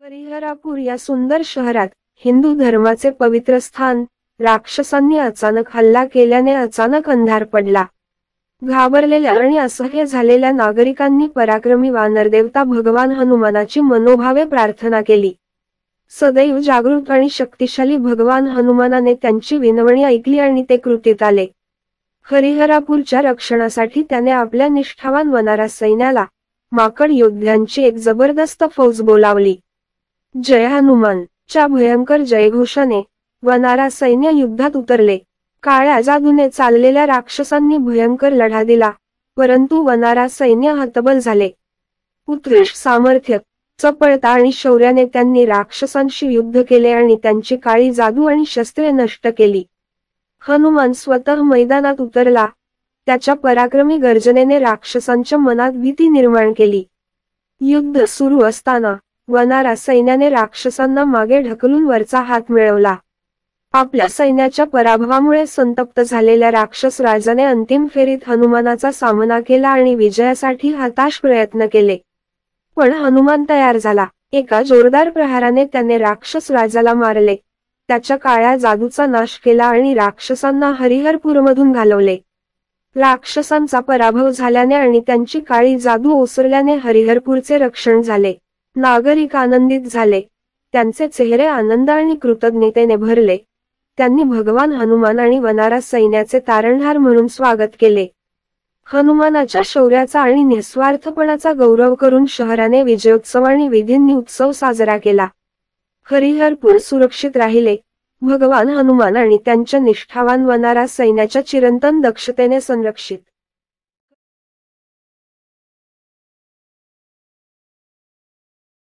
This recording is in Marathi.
हरिहरापूर या सुंदर शहरात हिंदू धर्माचे पवित्र स्थान राक्षसांनी अचानक हल्ला केल्याने अचानक अंधार पडला। घाबरलेल्या आणि असह्य झालेल्या नागरिकांनी पराक्रमी वानरदेवता भगवान हनुमानाची मनोभावे प्रार्थना केली। सदैव जागृत आणि शक्तिशाली भगवान हनुमानाने त्यांची विनवणी ऐकली आणि ते कृतीत आले। हरिहरापूरच्या रक्षणासाठी त्याने आपल्या निष्ठावान वनारा सैन्याला माकड योद्ध्यांची एक जबरदस्त फौज बोलावली। जय हनुमान च्या भयंकर जयघोषाने वनारा सैन्य युद्धात उतरले। काळ्या जादूने चाललेल्या राक्षसांनी भयंकर लढा दिला, परंतु वनारा सैन्य हतबल झाले। उत्कृष्ट सामर्थ्य, चपळता आणि शौर्याने त्यांनी राक्षसांशी युद्ध केले आणि त्यांची काळी जादू आणि शस्त्रे नष्ट केली। हनुमान स्वतः मैदानात उतरला। त्याच्या पराक्रमी गर्जनेने राक्षसांच्या मनात भीती निर्माण केली। युद्ध सुरू असताना वनारा सैन्याने राक्षसांना मागे ढकलून वरचा हात मिळवला। आपल्या सैन्याच्या पराभवामुळे संतप्त झालेल्या राक्षस राजाने अंतिम फेरीत हनुमानाचा सामना केला आणि विजयासाठी हताश प्रयत्न केले। पण हनुमान तयार झाला। एका जोरदार प्रहाराने त्याने राक्षस राजाला मारले, त्याच्या काळ्या जादूचा नाश केला आणि राक्षसांना हरिहरपूरमधून घालवले। राक्षसांचा पराभव झाल्याने आणि त्यांची काळी जादू ओसरल्याने हरिहरपूरचे रक्षण झाले। नागरिक आनंदित झाले, त्यांचे चेहरे आनंद आणि कृतज्ञतेने भरले। त्यांनी भगवान हनुमान आणि वनारा सैन्याचे तारणहार म्हणून स्वागत केले। हनुमानाच्या शौर्याचा आणि निस्वार्थपणाचा गौरव करून शहराने विजयोत्सव आणि विधींनी उत्सव साजरा केला। हरिहरपूर सुरक्षित राहिले, भगवान हनुमान आणि त्यांच्या निष्ठावान वनारा सैन्याच्या चिरंतन दक्षतेने संरक्षित।